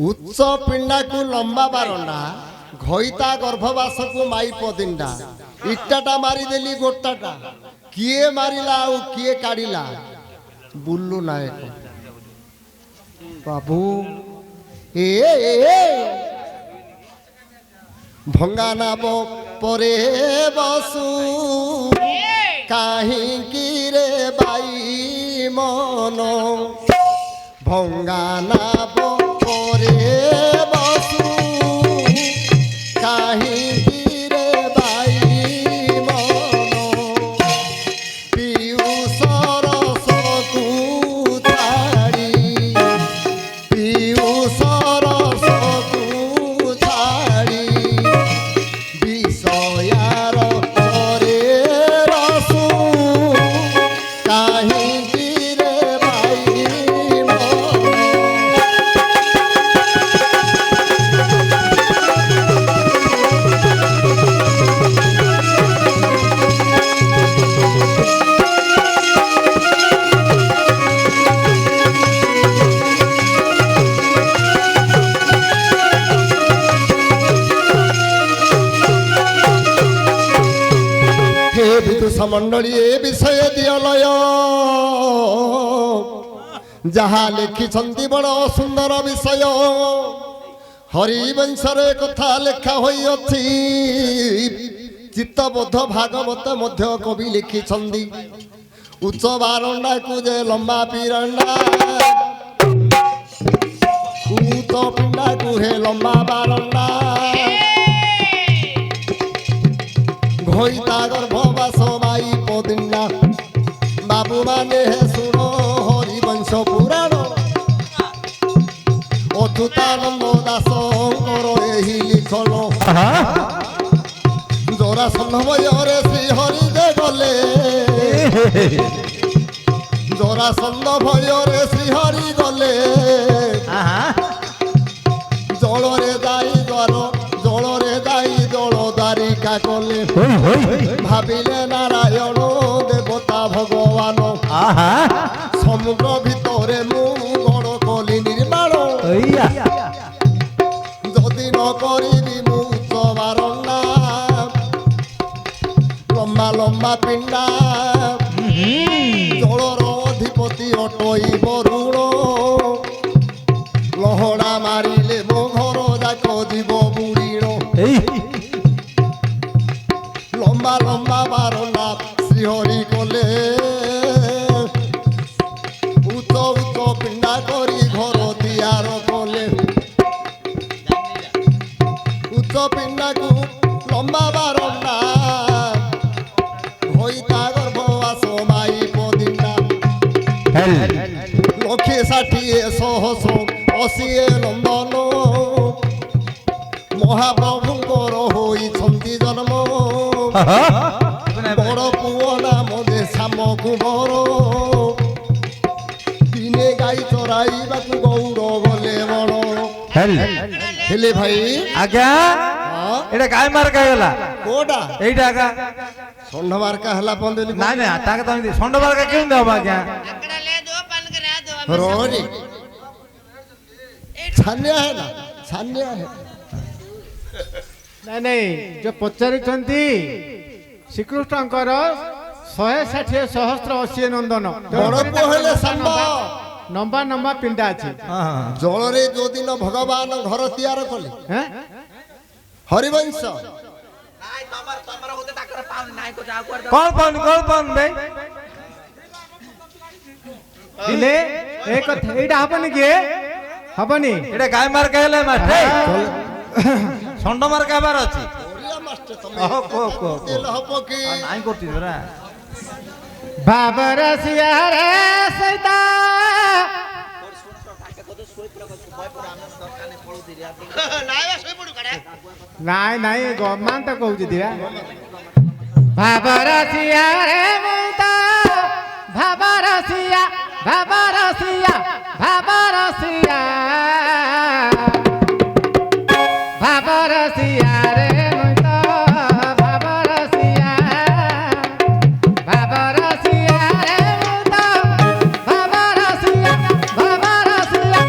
उच्च पिंडा को लंबा बारंडा घईता गर्भवास को माई पदिंडा इटाटा मारी देली गोटाटा किए मारिला और किए काढ़िला बुल्लू नायक बाबू भंगा नाब परे बसु काहीं रे बाई मन भंगा नाब परे बसु काहीं रे बाई मन पियूष रस को छाड़ी पियूष रस को छाड़ी विषयार परे रसु काहीं रे बाई मंडली ए विषय दियलय जहाँ लिखिछन्ति बड़ सुंदर विषय हरिवंश कथा लेखा होई अछि चित्तबोध भागवत मध्य कवि लिखिछन्ति उच्च बारंडा को जे लंबा पिरंडा उच्च पिंडा को हे लंबा बारंडा घईता गर्भवास माई पदिंडा बाबू माने सुन हरिवंश पुराण अच्युतानंद दासଙ୍କର ଏହି ଲିଖନ ଜରାସନ୍ଧ ଭୟରେ ଶ୍ରୀ ହରି ଯେ ଗଲେ ଜରାସନ୍ଧ ଭୟରେ ଶ୍ରୀ ହରି ଗଲେ ଜଳରେ ଯାଇ ଜଳରେ ଯାଇ ଜଳ ଦ୍ୱାରିକା କଲେ ভাবিলে নারায়ণ দেবতা ভগবান সমুদ্র ভিতরে মু গড় কলি নির্মাণ যদি ন করিবি মু উচ্চবারণ্যা লম্বা লম্বা পিণ্ডা জলর অধিপতি অটই বরুণ লহড়া মারিলে মো ঘর যাক জীব বুড়িণ লম্বা লম্বা বারনা শ্রীহরি কলে উচ্চ উচ্চ পিণ্ডা করি ঘর দিয়ার কলে উচ্চ পিণ্ডাকু লম্বা বারনা হইতা গর্ভবাস মাই পদিনা লক্ষে 60 সহস্র 80 নন্দন মহাপ্রভুঙ্কর হইছন্তি জন্ম বড় পুଅ নাম ଯେ ଶ୍ୟାମ କୁମାର ଦିନେ ଗାଈ ଚରାଇବାକୁ ଗୌର ଗଲେ ବଣ ହେଲେ ଭାଇ ଆଜ୍ଞା ଏଟା ଗାଈ ମାର୍କା ହେଇଗଲା କୋଟା ଏଇଟା ଆଜ୍ଞା ଷଣ୍ଢ ମାର୍କା ହେଲା ପନ୍ଦଲି ନାଇଁ ନାଇଁ ତାକେ ତ ଏମିତି ଷଣ୍ଢ ମାର୍କା କେମିତି ହବ ଆଜ୍ଞା ରୋରି ଛାନିଆ ହେଲା ଛାନିଆ ହେଲା ନାଇଁ ନାଇଁ जो ପଚାରିଛନ୍ତି ଶ୍ରୀକୃଷ୍ଣଙ୍କର 160 ସହସ୍ର 80 ନନ୍ଦନ ବଡ଼ ପୁଅ ହେଲେ ଶାମ୍ବ ଲମ୍ବା ଲମ୍ବା ପିଣ୍ଡା ଅଛି ଜଳରେ ଯୋଉ ଦିନ ଭଗବାନ ଘର ତିଆର କଲେ ହରିବଂଶ କଣ ପାଉନି ଭାଇ ଦିନେ ଏ କଥା ଏଇଟା ହବନି କି ହବନି ଏଟା ଗାଈ ମାର୍କା ହେଲେ ମାଷ୍ଟ୍ର ଷଣ୍ଢ ମାର୍କା ହେବାର ଅଛି ନାଇଁ କରୁଛି ପରା ବାବର ସିଆରେ ସଇତା ନାଇଁ ନାଇଁ ଗମାନ ତ କହୁଛି ଦିଆ ବାବର ସିଆରେ ମୁଇତା ଭାବର ସିଆ ଭାବର ସିଆ ଭାବର ସିଆ ଭାବର ସିଆ ରେ ମୁଇତା ଭାବର ସିଆ ଭାବର ସିଆ ରେ ମୁଇତା ଭାବର ସିଆ ଭାବର ସିଆ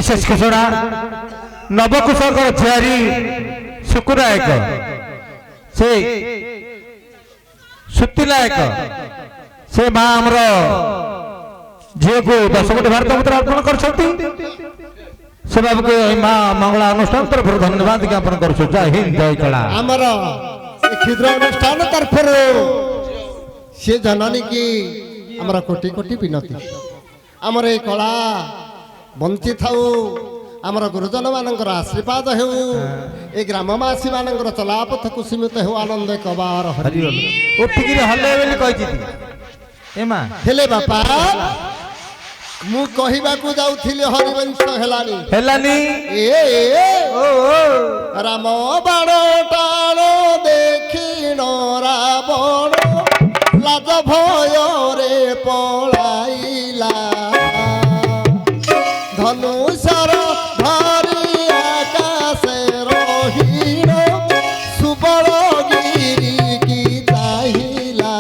ବିଶେଷ ଘୋଷଣା ନବକୁଶଙ୍କ ଝିଆରୀ ଶୁକୁନାୟକ ସେ ସୁତିନାୟକ ସେ ମା ଆମର ଝିଅକୁ 10 କୋଟି ଭାରତ ମୁଦ୍ରା ଅର୍ପଣ କରିଛନ୍ତି ସେ ବାବୁକୁ ମା ମଙ୍ଗଳା ଅନୁଷ୍ଠାନ ତରଫରୁ ଧନ୍ୟବାଦ ଜ୍ଞାପନ କରୁଛୁ ଜୟ ହିନ୍ଦ ଜୟ କଳା ଆମର କ୍ଷୁଦ୍ର ଅନୁଷ୍ଠାନ ତରଫରୁ ସେ ଜନନୀ କି ଆମର କୋଟି କୋଟି ବିନତି ଆମର ଏ କଳା ବଞ୍ଚି ଥାଉ ଆମର ଗୁରୁଜନ ମାନଙ୍କର ଆଶୀର୍ବାଦ ହେଉ ଏ ଗ୍ରାମବାସୀ ମାନଙ୍କର ଚଲାପଥକୁ ସୀମିତ ହେଉ ଆନନ୍ଦ କବାର ଉଠିକିରି ହଲେ ବୋଲି କହିଛି ଏମା ହେଲେ ବାପା ମୁଁ କହିବାକୁ ଯାଉଥିଲି ହରିବଂଶ ହେଲାନି ଏ ରାମ ବାଣ ଟାଣ ଦେଖିଣ ରାବଣ ଲାଜ ଭୟରେ ପଳାଇଲା ଧନୁଷର ଧରି ଆକାଶେ ରହିଣ ସୁବଳ ଗିରି କି ଚାହିଁଲା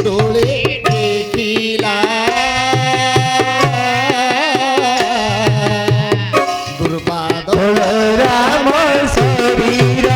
ଦୋଳେ ଦେଖିଲା ଦୁର୍ବାଦ ରାମ ଶରୀର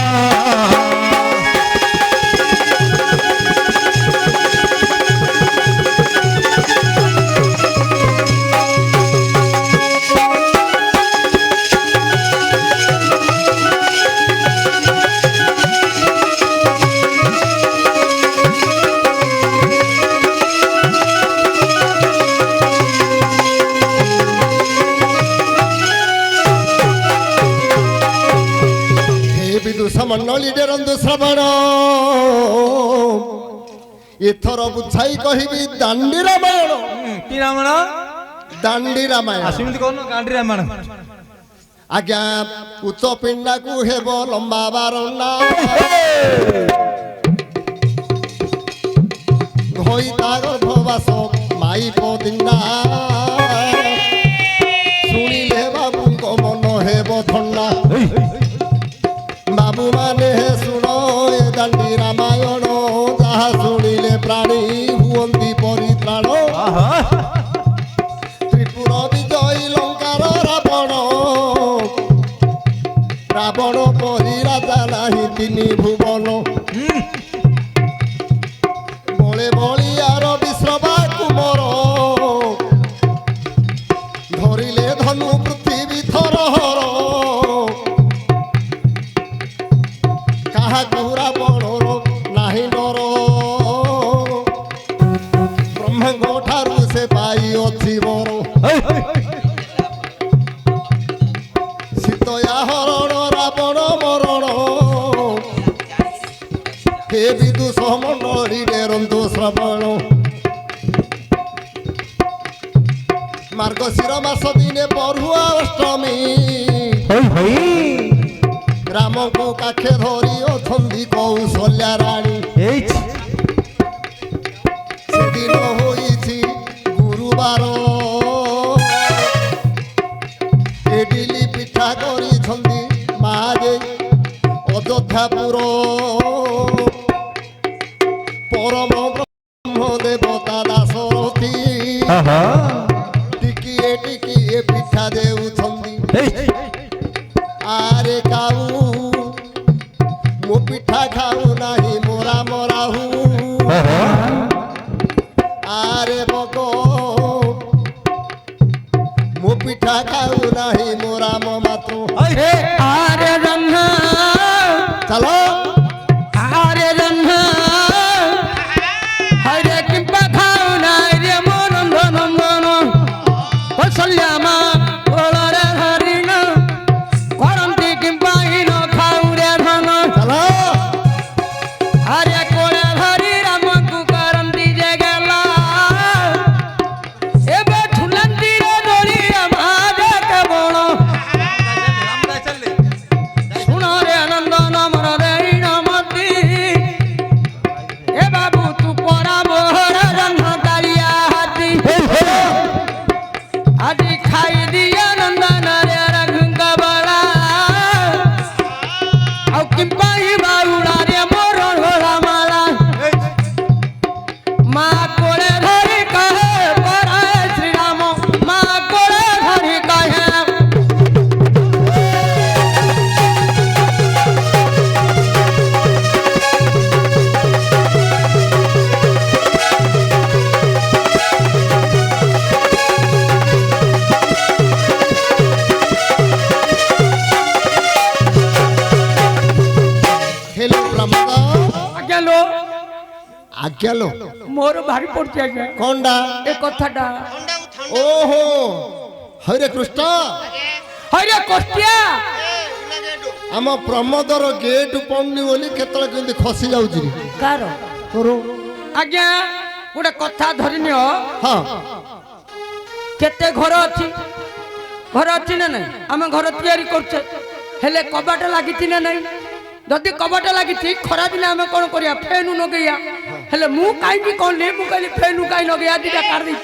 ମଣ୍ଡଳୀ ଡେରନ୍ତୁ ଶ୍ରବଣ ଏଥର ବୁଝାଇ କହିବି ଦାଣ୍ଡି ରାମାୟଣ କି ରାମାୟଣ ଦାଣ୍ଡି ରାମାୟଣ ସେମିତି କହୁନ ଗାଣ୍ଡି ରାମାୟଣ ଆଜ୍ଞା ଉଚ୍ଚ ପିଣ୍ଡାକୁ ହେବ ଲମ୍ବା ବାରଣ୍ଡା ଘଇତା ଗର୍ଭବାସ ମାଇପ ଦିଣ୍ଡା ଶୁଣିଲେ ବାବୁଙ୍କ ମନ ହେବ ଥଣ୍ଡା ବାବୁ ମାନେ ଶୁଣ ଏ ଦାଣ୍ଡି ରାମାୟଣ ଯାହା ଶୁଣିଲେ ପ୍ରାଣୀ ହୁଅନ୍ତି ପରିତ୍ରାଣ ତ୍ରିପୁର ବିଜୟୀ ଲଙ୍କାର ରାବଣ ପରି ରାଜା ନାହିଁ ତିନି ଭୁବନ ବଳେ ବଳିଆର ବିଶ୍ରବା କୁମର ଧରିଲେ ଧନୁ ପୃଥିବୀ ଥରହର କାହାକୁ ରାବଣର ନାହିଁ ଡର ବ୍ରହ୍ମାଙ୍କ ଠାରୁ ସେ ପାଇଅଛି ବର ସୀତୟା ହରଣ ରାବଣ ମରଣ ହେ ବିଦୁଷ ମଣ୍ଡଳୀ ଡେରନ୍ତୁ ଶ୍ରବଣ ମାର୍ଗଶିର ମାସ ଦିନେ ପଢୁଆ ଅଷ୍ଟମୀ ରାମକୁ କାଖେ ଧରି ଅଛନ୍ତି କୌଶଲ୍ୟା ରାଣୀ ସେଦିନ ହୋଇଛି ଗୁରୁବାର ଇଡିଲି ପିଠା କରିଛନ୍ତି ମା ଯେ ଅଯୋଧ୍ୟାପୁର ପରମ ବ୍ରହ୍ମ ଦେବତା ଦାସରଥୀ ଟିକିଏ ଟିକିଏ ପିଠା ଦେଉଛନ୍ତି ଆରେ କାଉ ମୋ ପିଠା ଖାଉ ନାହିଁ ମୋରା ମରାହୁ ଆରେ ବଗ ମୋ ପିଠା ଖାଉ ନାହିଁ ମୋରା ମାତୃ ଆରେ ରନ୍ଧା ଚାଲ ଆରେ ରନ୍ଧା ହରେ କିମ୍ପା ଖାଉ ନାହିଁ ରେ ମୋ ନନ୍ଦନ ନନ୍ଦନ କୌଶଲ୍ୟା ମା କୋଳରେ ହରିଣ କରନ୍ତି କିମ୍ପା ହୀନ ଖାଉ ରେ ଧନ ଚାଲ ଆରେ କୋଳେ ଧରି ରାମକୁ କରନ୍ତି ଯେ ଗେଲା ଏବେ ଠୁଲନ୍ତି ରେ ଦୋଳି ମା ଯେ କେବଳ ଆଜ୍ଞା ଲୋ ମୋର ଭାରି ପଡୁଛି ଆଜ୍ଞା କଣଟା ଏ କଥାଟା। ଓହୋ ହଇରେ କୃଷ୍ଣ ହଇରେ କଷ୍ଟିଆ ଆମ ପ୍ରମୋଦର ଗେଟ୍ ପଡୁନି ବୋଲି କେତେବେଳେ କେମିତି ଖସି ଯାଉଛି କାର ତୋର ଆଜ୍ଞା ଗୋଟେ କଥା ଧରିନିଅ। ହଁ କେତେ ଘର ଅଛି ନା ନାଇଁ ଆମେ ଘର ତିଆରି କରୁଛେ ହେଲେ କବାଟ ଲାଗିଛି ନା ନାଇଁ ଯଦି କବାଟ ଲାଗିଛି ଖରା ଦିନେ ଆମେ କଣ କରିବା ଫେନୁ ନଗେଇବା ହେଲେ ମୁଁ କାହିଁକି କହିଲି ମୁଁ କହିଲି ଫେନୁ କାହିଁ ନଗେଇବା ଦିଟା କାଢି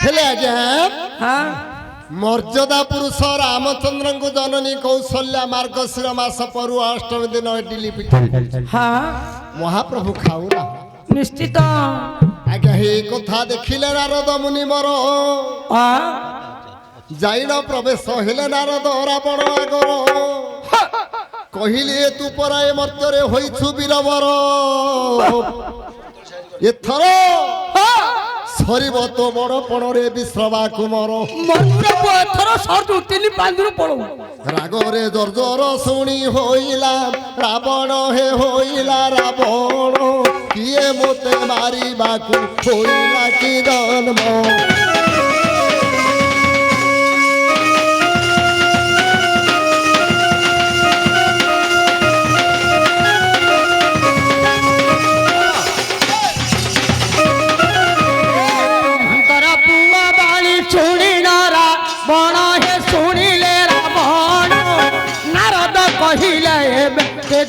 ହେଲେ ଆଜ୍ଞା ହଁ ମର୍ଯ୍ୟାଦା ପୁରୁଷ ରାମଚନ୍ଦ୍ରଙ୍କୁ ଜନନୀ କୌଶଲ୍ୟା ମାର୍ଗଶିର ମାସ ପରୁଆ ଅଷ୍ଟମୀ ଦିନ ଇଡିଲି ପିଠା ହଁ ମହାପ୍ରଭୁ ଖାଉନା ନିଶ୍ଚିତ ଆଜ୍ଞା ଏ କଥା ଦେଖିଲେ ନାରଦ ମୁନି ମୋର ଯାଇନ ପ୍ରବେଶ ହେଲେ ନାରଦ ରାବଣ ଆଗର କହିଲେ ତୁ ପରା ଏ ମର୍ତ୍ତ୍ୟରେ ହୋଇଛୁ ବୀରବର ଏଥର ସରିବ ତ ବଡ଼ ପଣରେ ବିଶ୍ରବାକୁ ମୋର ଏଥର ସର୍ଦୁ ତିନି ପାଞ୍ଚରୁ ପଳଉ ରାଗରେ ଜର୍ଜର ଶୁଣି ହୋଇଲା ରାବଣ ହେ ହୋଇଲା ରାବଣ କିଏ ମୋତେ ମାରିବାକୁ ହୋଇଲା କି ଜନ୍ମ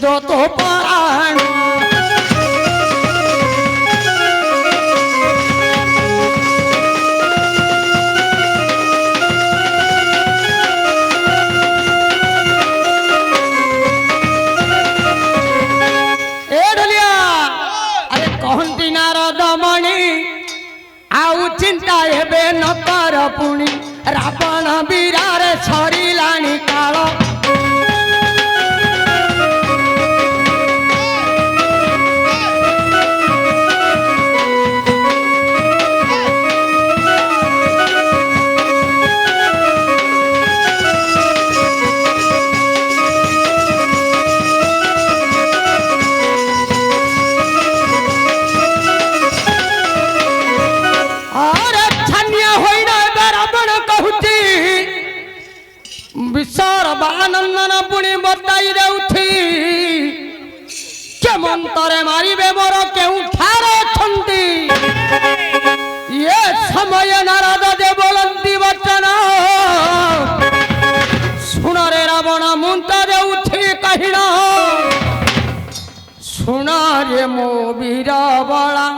যত পারাণ আরে কহন্তি নারদ মণি আউ চিন্তা হেবে নকর পুণি রাবণ বীরারে ছড়িলানি কাল ବାନନ୍ଦନ ପୁଣି ବତାଇ ଦେଉଥି କେମନ୍ତରେ ମାରିବେ ମୋର କେଉଁଠାରେ ଅଛନ୍ତି ଏ ସମୟ ନାରଦ ଯେ ବୋଲନ୍ତି ବଚନ ଶୁଣରେ ରାବଣ ମୁନ୍ତ ଦେଉଥି କହିଣ ଶୁଣରେ ମୋ ବୀର ବଳା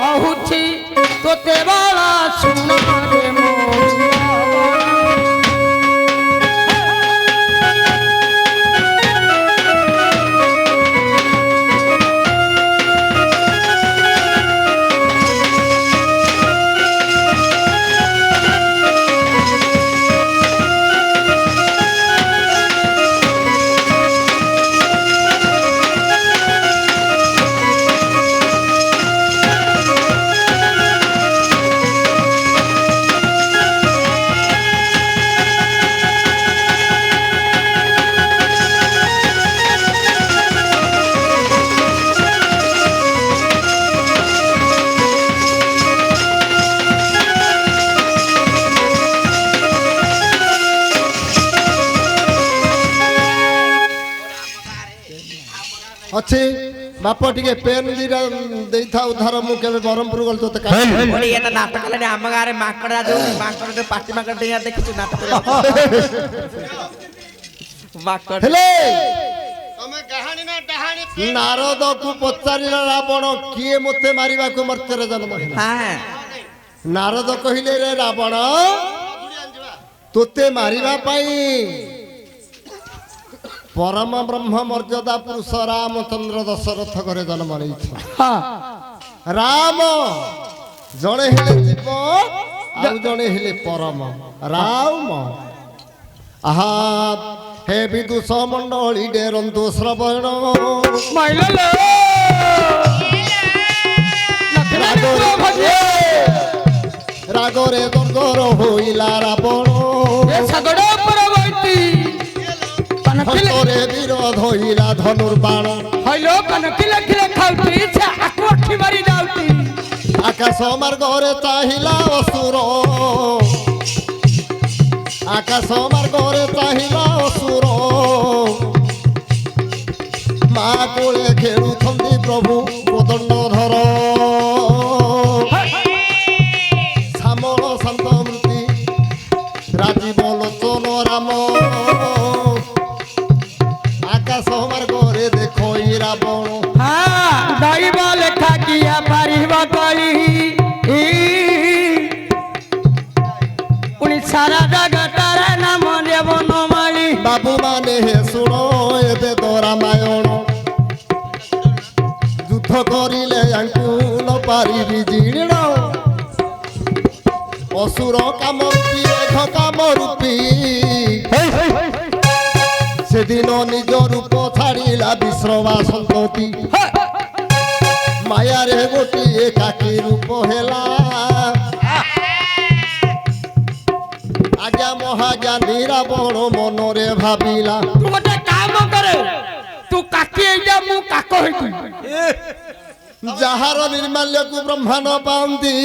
କହୁଛି ତୋତେ ବଳା ଶୁଣରେ ମୋ ଅଛି ବାପ ଟିକେ ପେନ୍ ଦିଟା ଦେଇଥାଉ ଧର ମୁଁ କେବେ ବ୍ରହ୍ମପୁର ଗଲି ତୋତେ এটা নাটক হলে ଆମ ଗାଁରେ ମାଙ୍କଡ ଯୋଉ ପାଟି ମାଙ୍କଡ ଡେଇଁଆ ଦେଖିଛୁ ନାଟକ ମାଙ୍କଡ ହେଲେ ତମେ କାହାଣୀ ନା ଡାହାଣୀ ନାରଦକୁ ପଚାରିଲା ରାବଣ କିଏ ମୋତେ ମାରିବାକୁ ମର୍ତ୍ତ୍ୟରେ ଜନ୍ମ ହେଲା হ্যাঁ ନାରଦ କହିଲେ ରେ ରାବଣ ତୋତେ ମାରିବା ପାଇଁ ପରମ ବ୍ରହ୍ମ ମର୍ଯ୍ୟାଦା ପୁରୁଷ ରାମଚନ୍ଦ୍ର ଦଶରଥ ଘରେ ଜନ୍ମ ନେଇଛନ୍ତି ରାମ ଜଣେ ହେଲେ ଜୀବ ଆଉ ଜଣେ ହେଲେ ପରମ ରାମ ଆହା हे विदुष मंडली डेरंतु श्रवण रागरे दर्गर होइला रावण हस्तरे वीर धइला धनुर्बाण हलो कनकिले खिले ଖାଉଛି ସେ ଆକୁ ଆଖି ମାରି ଯାଉଛି। ଆକାଶ ମାର୍ଗରେ ଚାହିଁଲା ଅସୁର, ଆକାଶ ମାର୍ଗରେ ଚାହିଁଲା ଅସୁର, ମା କୋଳେ ଖେଳୁଛନ୍ତି ପ୍ରଭୁ କୋଦଣ୍ଡ ଧର। ଶ୍ୟାମଳ ଶାନ୍ତ ମୂର୍ତ୍ତି ରାଜୀବ ଲୋଚନ ରାମ, ଆକାଶ ମାର୍ଗରେ ଦେଖଇ ରାବଣ। ଦୈବ ଲେଖା କିଆ ପାରିବ କଳି, ପୁଣି ସାରା ଜଗତର ନାମ ଦେବ ନମାଳି। ବାବୁ ମାନେ ହେ ଶୁଣ ଏବେ ତ ରାମାୟଣ, ଯୁଦ୍ଧ କରିଲେ ୟାଙ୍କୁ ନ ପାରିବି ଜିଣ। ଅସୁର କାମ ରୂପୀ ମେଘ କାମ ରୂପୀ, ସେଦିନ ନିଜ ରୂପ ଛାଡ଼ିଲା ବିଶ୍ରବା ସନ୍ତତି। ମାୟାରେ ଗୋଟିଏ କାକି ରୂପ ହେଲା, ଆଜ୍ଞା ମହାଜ୍ଞାନୀ ରାବଣ ମନରେ ଭାବିଲା। ତୁ ଗୋଟେ କାମ କରେ, ତୁ କାକି ହେଇଯା ମୁଁ କାକ ହେଇଯିବି। ଯାହାର ନିର୍ମାଲ୍ୟକୁ ବ୍ରହ୍ମା ନ ପାଆନ୍ତି,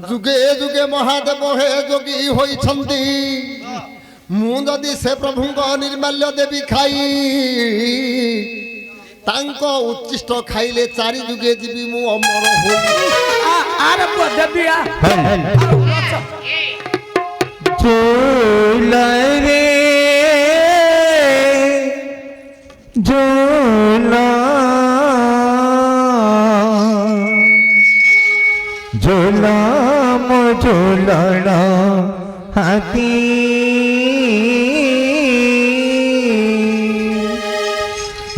ଯୁଗେ ଯୁଗେ ମହାଦେବ ହେ ଯୋଗୀ ହୋଇଛନ୍ତି। ମୁଁ ଯଦି ସେ ପ୍ରଭୁଙ୍କ ନିର୍ମାଲ୍ୟ ଦେବି ଖାଇ, ତାଙ୍କ ଉଚ୍ଚିଷ୍ଟ ଖାଇଲେ 4 ଯୁଗେ ଯିବି ମୁଁ ଅମର ହୋଇ। ଆରେ ପୁଅ ଦେବି ଆ ঝোলারে ঝোলা ঝোলাম ঝোলানা হাতি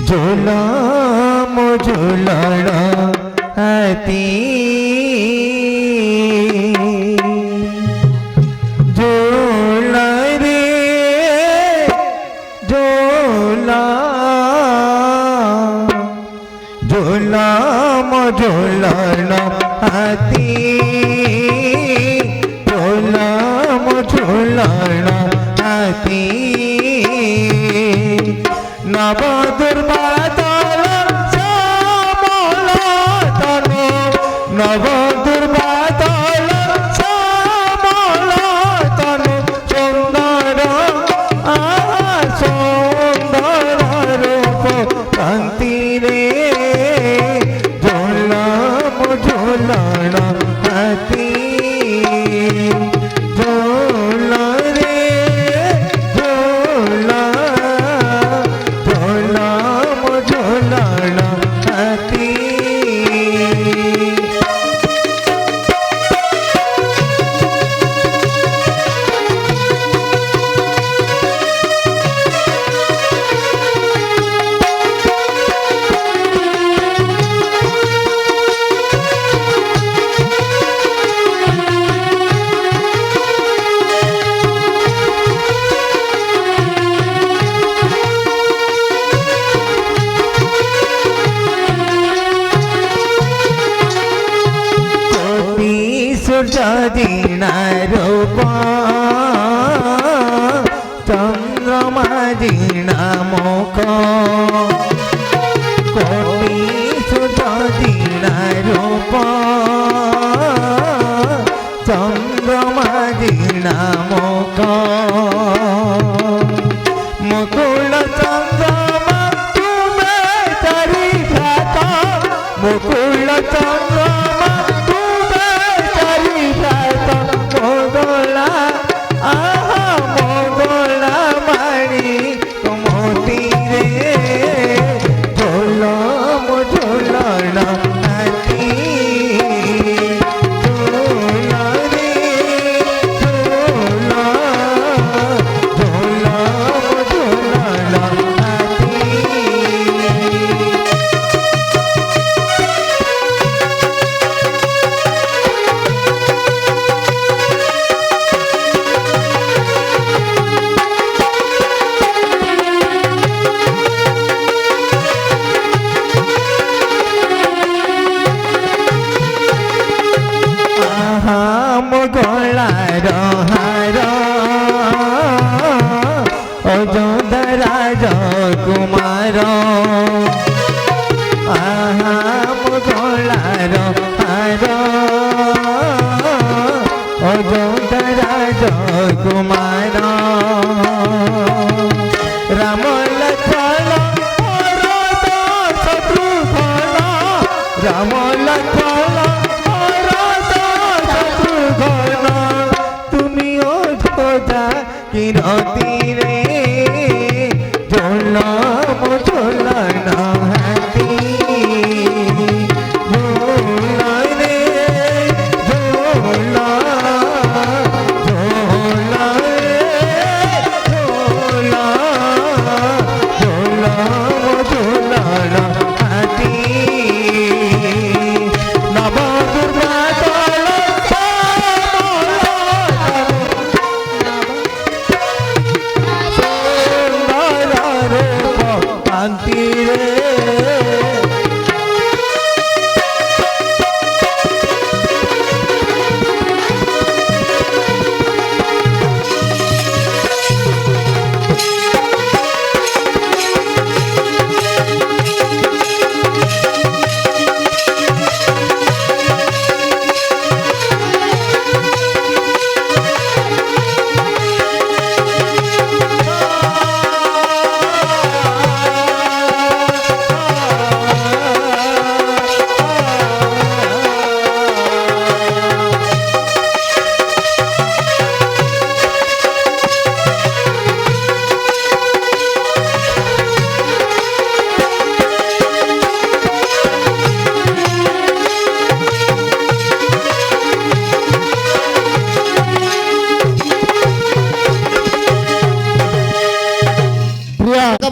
ঝোলাম ঝোলানা হাতি ঝোলানো হাতি ঝোলাম ঝোলানো হাতি নব দুর্বাদল শ্যামল তনু নব দুর্বাদল শ্যামল তনু সুন্দর সুন্দর রূপ কান্তি রে ঝোলানো হাতি ঝোলা রে ঝোলা ঝোলাম ঝোলানো হাতি সূর্যদিনা রূপ চন্দ্রমা দিনা মুখ কোটি সূর্যদিনা রূপ চন্দ্রমা দিনা মুখ মুকুল চন্দ্রমা তুমি চারি ভ্রাত মুকুল চন্দ্রমা মোগলা মারি মোতি রে ঝোলাম ঝোলানো হাতি ঝোলা রে ঝোলা ঝোলাম ঝোলানো হাতি গলার হার অযোধ্যা রাজ কুমার বিরতিরে ঝোলাম ঝোলানো হাতি ঝোলা রে ঝোলা ঝোলা রে ঝোলা ঝোলাম ঝোলানো হাতি নব দুর্গা শান্তিরে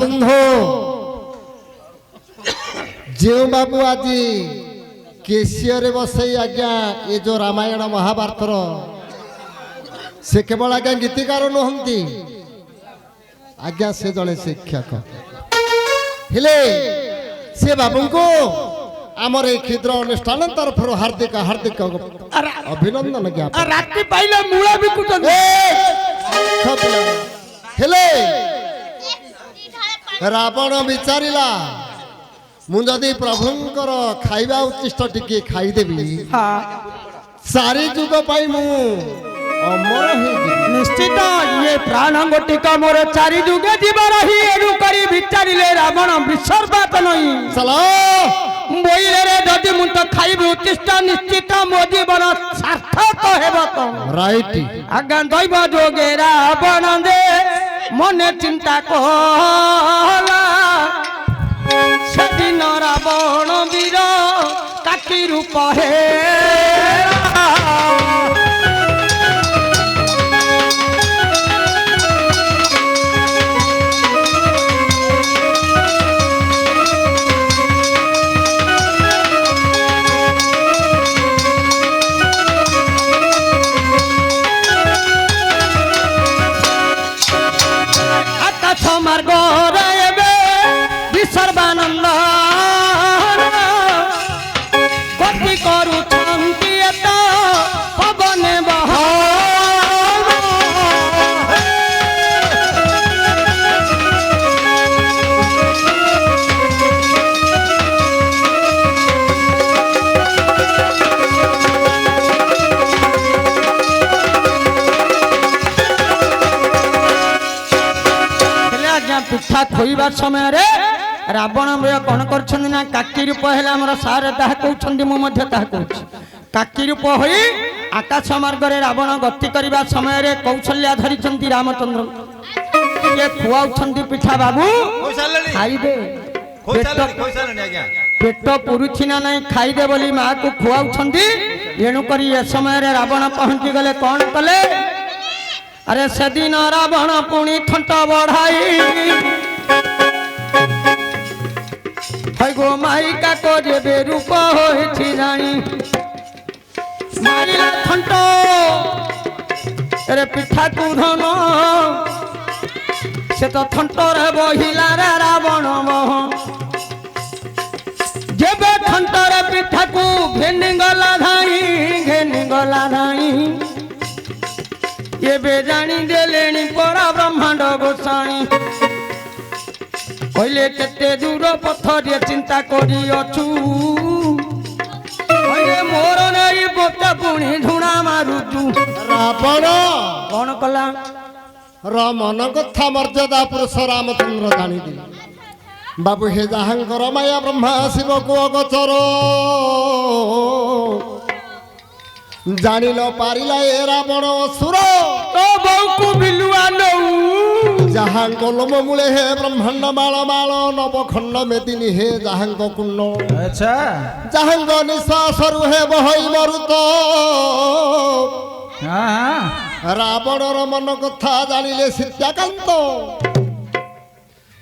বন্ধু যে বাবু আজি কেশিয়রে বসাই আজ্ঞা এ যে রামায়ণ মহাভারতর সে কেবল আজ্ঞা গীতিকার নুহতি আজ্ঞা সে জনে শিক্ষক হেলে সে বাবুঙ্কু আমার এই ক্ষুদ্র অনুষ্ঠান তরফর হার্দিক হার্দিক অভিনন্দন জ্ঞাপন রাত্রি পাইলে মূলা বিকুଛନ୍ତି হেলে ରାବଣ ବିଚାରିଲା ମୁଁ ଯଦି ପ୍ରଭୁଙ୍କର ଖାଇବା ଉଚ୍ଚିଷ୍ଟ ଟିକେ ଖାଇଦେବି ଚାରି ଯୁଗ ପାଇଁ ମୁଁ ଅମର ହେଇଯିବି ନିଶ୍ଚିତ ଇଏ ପ୍ରାଣ ଗୋଟିକ ମୋର ଚାରି ଯୁଗ ଜୀବନ ହିଁ ଏଣୁ କରି ବିଚାରିଲେ ରାବଣ ବିସର୍ବାତ ନହିଁ ଚାଲ ବୋଇଲେ ଯଦି ମୁଁ ତ ଖାଇବି ଉଚ୍ଚିଷ୍ଟ ନିଶ୍ଚିତ ମୋ ଜୀବନ ସାର୍ଥକ ହେବ ତ ରାଇଟ ଆଜ୍ଞା ଦୈବ ଯୋଗେ ରାବଣ ଦେ মনে চিন্তা কলা সেদিন রাবণ বীর কাকি রূপ হে মার্গ রায়বে বিসর্বানন্দ গতি করুছন্তি এত পবনে বহ পিঠা খোইবার সময় রাবণ কଣ କରିଛନ୍ତି ନା କାକି ରୂପ ହେଲେ ଆମର ସାର୍ ତାହା କହୁଛନ୍ତି ମୁଁ ମଧ୍ୟ ତାହା କହୁଛି କାକି ରୂପ ହୋଇ ଆକାଶ ମାର୍ଗରେ ରାବଣ ଗତି କରିବା ସମୟରେ କୌଶଲ୍ୟା ଧରିଛନ୍ତି ରାମଚନ୍ଦ୍ର ଇଏ ଖୁଆଉଛନ୍ତି ପିଠା ବାବୁ ଖାଇଦେ ପେଟ ପୁରୁଛି ନା ନାହିଁ ଖାଇଦେ ବୋଲି ମାଆକୁ ଖୁଆଉଛନ୍ତି ଏଣୁକରି ଏ ସମୟରେ ରାବଣ ପହଞ୍ଚି ଗଲେ କଣ କଲେ আরে সেদিন রাবণ পুনি ঠন্ট বড়াই গো মাইকা করে রূপ হয়েছি জানি মারিলা ঠন্ট রে পিঠা কুধন সে তো ঠন্টরে বহিলা রে রাবণ মোহ যেবে ঠন্টরে পিঠাকু ঘেনি গলা ধাই ଏବେ ଜାଣି ଦେଲେଣି ପରା ବ୍ରହ୍ମାଣ୍ଡ ଗୋସାଣୀ କହିଲେ କେତେ ଦୂର ପଥରେ ଚିନ୍ତା କରିଅଛୁ କହିଲେ ମୋର ନେଇ ବୋତେ ପୁଣି ଝୁଣା ମାରୁଛୁ ରାବଣ କଣ କଲା ମନ କଥା ମର୍ଯ୍ୟାଦା ପୁରୁଷ ରାମଚନ୍ଦ୍ର ଜାଣିଦେଲେ ବାବୁ ହେ ଯାହାଙ୍କର ମାୟା ବ୍ରହ୍ମା ଶିବକୁ ଅଗୋଚର ଜାଣି ନ ପାରିଲା ଏ ରାବଣ ଅସୁର तो बहु को बिलुआ नऊ ଯାହାଙ୍କ ଲୋମ ମୂଳେ ହେ ବ୍ରହ୍ମାଣ୍ଡ ମାଳ ମାଳ ନବଖଣ୍ଡ ମେଦିନୀ ହେ ଯାହାଙ୍କ କୁଣ୍ଡ अच्छा ଯାହାଙ୍କ ନିଶ୍ୱାସରୁ ହେ ବହଇ ମରୁତ हाँ ରାବଣର ମନ କଥା ଜାଣିଲେ ସୀତାକାନ୍ତ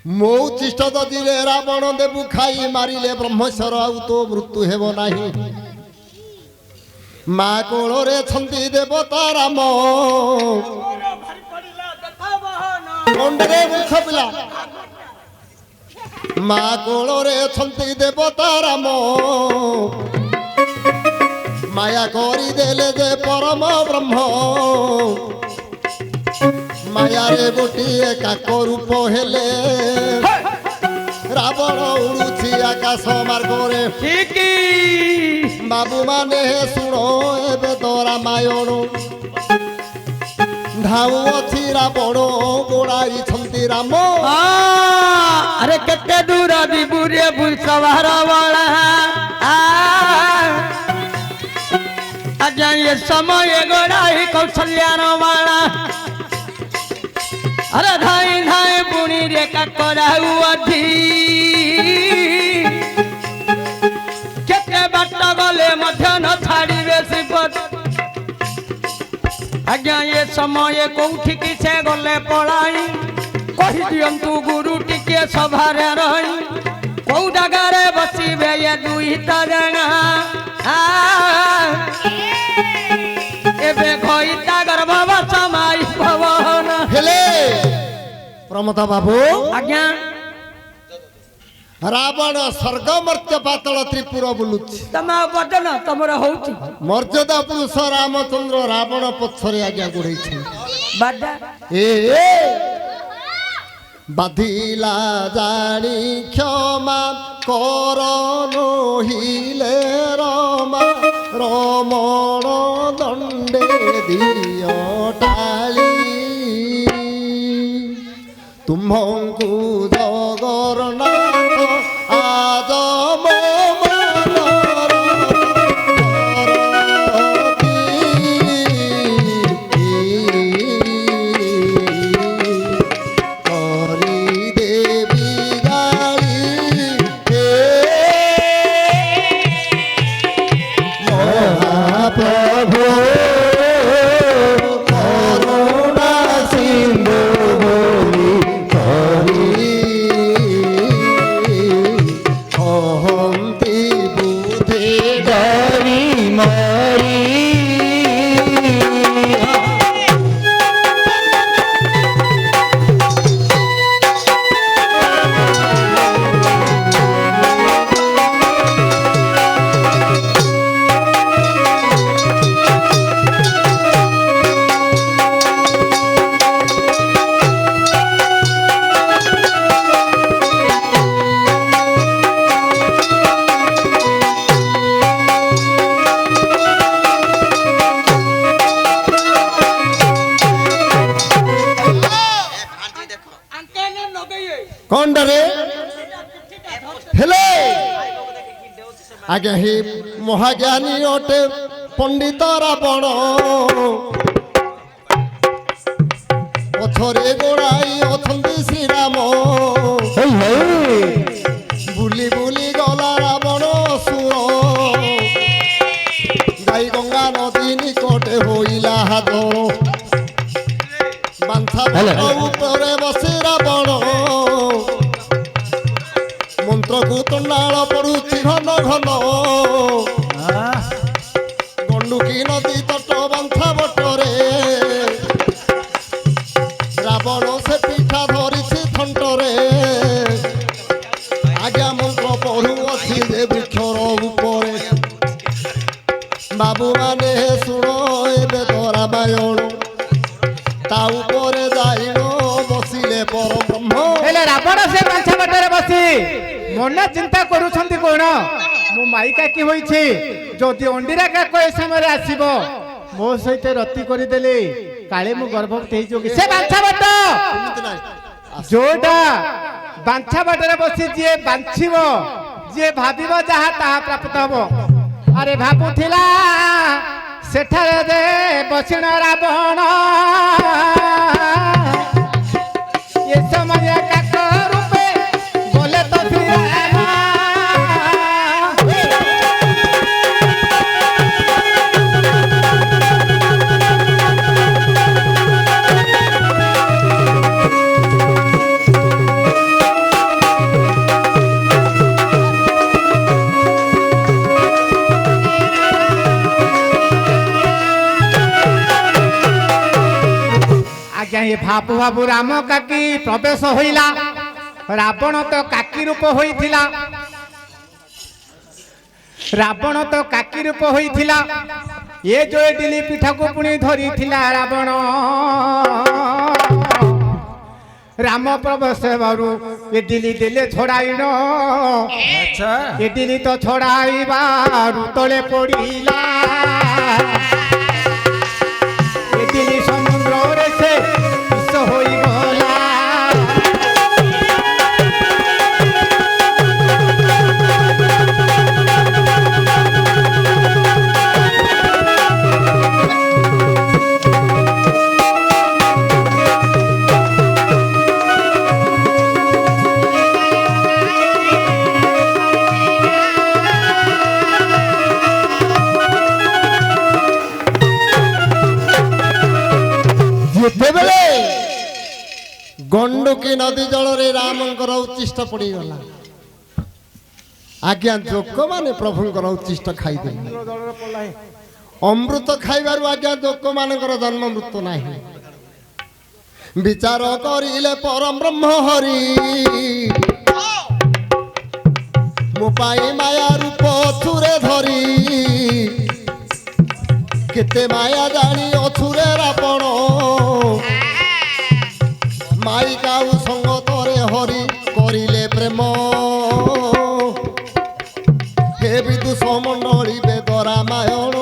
ମୋ ଉଚ୍ଚିଷ୍ଟ ଦଧିରେ ରାବଣ ଦେବୁ ଖାଇ ମାରିଲେ ବ୍ରହ୍ମେଶ୍ୱର ଆଉ ତୋ ମୃତ୍ୟୁ ହେବ ନାହିଁ ମା କୋଳରେ ଅଛନ୍ତି ଦେବତା ରାମ ମୁଣ୍ଡରେ ମୂର୍ଖ ପିଲା ମା କୋଳରେ ଅଛନ୍ତି ଦେବତା ରାମ ମାୟା କରିଦେଲେ ଯେ ପରମ ବ୍ରହ୍ମ ମାୟାରେ ଗୋଟିଏ କାକ ରୂପ ହେଲେ ରାବଣ ଉଡୁଛି ଆକାଶ ମାର୍ଗରେ ठीक ବାବୁ ମାନେ ଶୁଣ ଏବେ ତ ରାମାୟଣ ଧାଉଅଛି ରାବଣ ଗୋଡ଼ାଇଛନ୍ତି ରାମ अरे केते दूर विभुरे बुसवार वाला आजा ये समय गोड़ाई कौशल्यार वाला अरे धाई धाई बुणी रे काकराऊ अधी केते बाट गले मध्य न छाड़िबे सिपत आज्ञा ये समय कोठी कि से गले पलाई कहि दियंतु गुरु टिके सभारे रही कौ जगारे बसिबे ये दुईटा जना एबे खइता गर्भव समाई भवन ହେଲେ ପ୍ରମତା ବାବୁ आज्ञा ରାବଣ ସ୍ୱର୍ଗ ମର୍ତ୍ତ୍ୟ ପାତଳ ତ୍ରିପୁର ବୁଲୁଛି तमा बदन तमर होउची ମର୍ଯ୍ୟାଦା ପୁରୁଷ ରାମଚନ୍ଦ୍ର ରାବଣ ପଛରେ ଆଜ୍ଞା ଗୋଡ଼େଇଛନ୍ତି बाडा ଏ ବାଧିଲା ଜାଣି କ୍ଷମା କର ନୋହିଲେ ରମା ରମଣ ଦଣ୍ଡେ ଦିଅ ଟାଳି ତୁମ୍ଭଙ୍କୁ ଜଗରନାଥ ଆଜ ମୋ ମନର କରିଦେବି ଗାଳି ହେ ମହାପ୍ରଭୁ କରୁଣା ସିନ୍ଧୁ ବୋଲି ଅହନ୍ତି ବୁଦ୍ଧି ଡରି ମରି କଣ୍ଡରେ ହେଲେ ଆଜ୍ଞା ହି ମହାଜ୍ଞାନୀ ଅଟେ ପଣ୍ଡିତ ରାବଣ ପଛରେ ଗୋଡ଼ାଇ ଅଛନ୍ତି ଶ୍ରୀରାମ ହେଇ ହେଇ ବୁଲି ବୁଲି ଗଲା ରାବଣ ସୁର ଗାଈ ଗଙ୍ଗା ନଦୀ ନିକଟେ ହୋଇଲା ହାତ ବାନ୍ଥା ହେଲେ, ହେଲେ। ଉପରେ ବସି ରାବଣ ମନ୍ତ୍ରକୁ ତଣ୍ଡାଳ ପଡୁଛି ଘନ ଘନ ଗଣ୍ଡୁକି ନଦୀ ତଟ ବାନ୍ଥା ବଟରେ ରାବଣ ସେ ପିଠା ଧରିଛି ଥଣ୍ଟରେ ଆଜ୍ଞା ମନ୍ତ୍ର ପଢୁଅଛି ଯେ ବୃକ୍ଷର ଉପରେ ବାବୁ ମାନେ ଶୁଣ ଏବେ ତ ରାମାୟଣ ତା ଉପରେ ଯାଇଣ ବସିଲେ ପରବ୍ରହ୍ମ ହେଲେ ରାବଣ ସେ ବାଞ୍ଛା ବାଟରେ ବସି ମନ ଚିନ୍ତା କରୁଛନ୍ତି କଣ ମୁଁ ମାଇକା କି ହୋଇଛି ଯଦି ଅଣ୍ଡିରା କାକ ଏ ସମୟରେ ଆସିବ ମୋ ସହିତ ରତି କରିଦେଲେ କାଳେ ମୁଁ ଗର୍ଭବତୀ ହେଇଯିବ କି ସେ ବାଞ୍ଛା ବାଟ ଏମିତି ନାହିଁ ଯୋଉଟା ବାଞ୍ଛା ବାଟରେ ବସି ଯିଏ ବାଞ୍ଛିବ ଯିଏ ଭାବିବ ଯାହା ତାହା ପ୍ରାପ୍ତ ହବ ଆରେ ଭାବୁଥିଲା ସେଠାରେ ଯେ ବସିଣ ରାବଣ ଏ ସମୟ କାକ ରୂପେ ବୋଲେ ତ ଶ୍ରୀରାମ ଆଜ୍ଞା ଏ ଭାବୁ ଭାବୁ ରାମ କାକି ପ୍ରବେଶ ହୋଇଲା ରାବଣ ତ କାକି ରୂପ ହୋଇଥିଲା ରାବଣ ତ କାକି ରୂପ ହୋଇଥିଲା ଏ ଯୋଉ ଡିଲି ପିଠାକୁ ପୁଣି ଧରିଥିଲା ରାବଣ ରାମ ପ୍ରବେଶ ହେବାରୁ ଏ ଡିଲି ଦେଲେ ଛଡ଼ାଇଣ ଏ ଡିଲି ତ ଛଡ଼ାଇବାରୁ ତଳେ ପଡ଼ିଲା ଏ ଡିଲି ସମୁଦ୍ରରେ ସେ ବିଷ ହୋଇଗଲା ଯେତେବେଳେ ଗଣ୍ଡୁକି ନଦୀ ଜଳରେ ରାମଙ୍କର ଉଚ୍ଚିଷ୍ଟ ପଡ଼ିଗଲା ଆଜ୍ଞା ଲୋକମାନେ ପ୍ରଭୁଙ୍କର ଉଚ୍ଚିଷ୍ଟ ଖାଇଦେଲେ ଅମୃତ ଖାଇବାରୁ ଆଜ୍ଞା ଲୋକମାନଙ୍କର ଜନ୍ମ ମୃତ୍ୟୁ ନାହିଁ ବିଚାର କରିଲେ ପରମ ବ୍ରହ୍ମ ହରି ମୋ ପାଇଁ ମାୟା ରୂପ ଅଛୁରେ ଧରି କେତେ ମାୟା ଜାଣି ଅଛୁରେ ରାବଣ ମାଇକା ଆଉ ସଙ୍ଗତରେ ହରି କରିଲେ ପ୍ରେମ ହେ ବିଦୁଷ ମଣ୍ଡଳୀ ବେଦ ରାମାୟଣ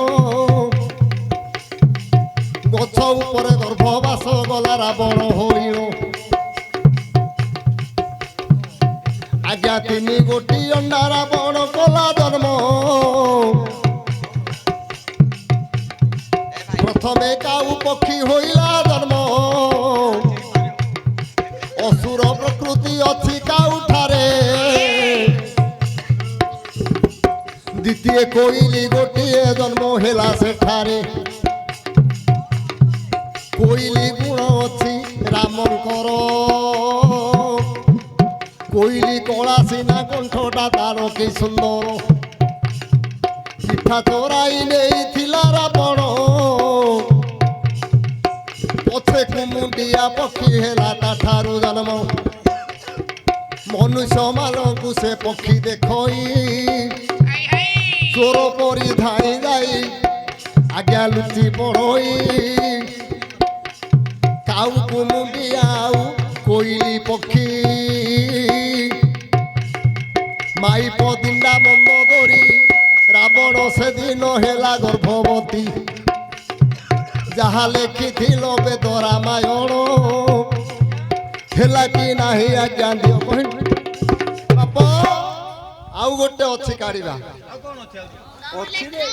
ଗଛ ଉପରେ ଗର୍ଭବାସ ଗଲା ରାବଣ ହରିଣ ଆଜ୍ଞା 3 ଗୋଟି ଅଣ୍ଡା ରାବଣ କଲା ଜନ୍ମ ପ୍ରଥମେ କାଉ ପକ୍ଷୀ ହୋଇଲା ଜନ୍ମ ଅସୁର ପ୍ରକୃତି ଅଛି କାଉଠାରେ ଦ୍ୱିତୀୟ କୋଇଲି ଗୋଟିଏ ଜନ୍ମ ହେଲା ସେଠାରେ କୋଇଲି ଗୁଣ ଅଛି ରାମଙ୍କର କୋଇଲି କଳା ସିନା କଣ୍ଠଟା ତାର କି ସୁନ୍ଦର ପିଠା ଚୋରାଇ ନେଇଥିଲା ରାବଣ ପଛେ କୁମୁଣ୍ଡିଆ ପକ୍ଷୀ ହେଲା ତାଠାରୁ ଜନ୍ମ ମନୁଷ୍ୟ ମାନଙ୍କୁ ସେ ପକ୍ଷୀ ଦେଖଇ ଚୋର ପରି ଧାଇଁ ଯାଇ ଆଜ୍ଞା ଲୁଚି ପଡ଼ଇ କାଉ କୁମୁଣ୍ଡିଆ ଆଉ କୋଇଲି ପକ୍ଷୀ ମାଇପ ଦିଣ୍ଡା ମନ୍ଦ କରି ରାବଣ ସେଦିନ ହେଲା ଗର୍ଭବତୀ ଯାହା ଲେଖିଥିଲ ବେଦ ରାମାୟଣ ହେଲା କି ନାହିଁ ଆଜ୍ଞା ଦିଅ କହିଲି ବାପ ଆଉ ଗୋଟେ ଅଛି କାଢିବା ଅଛି ରେ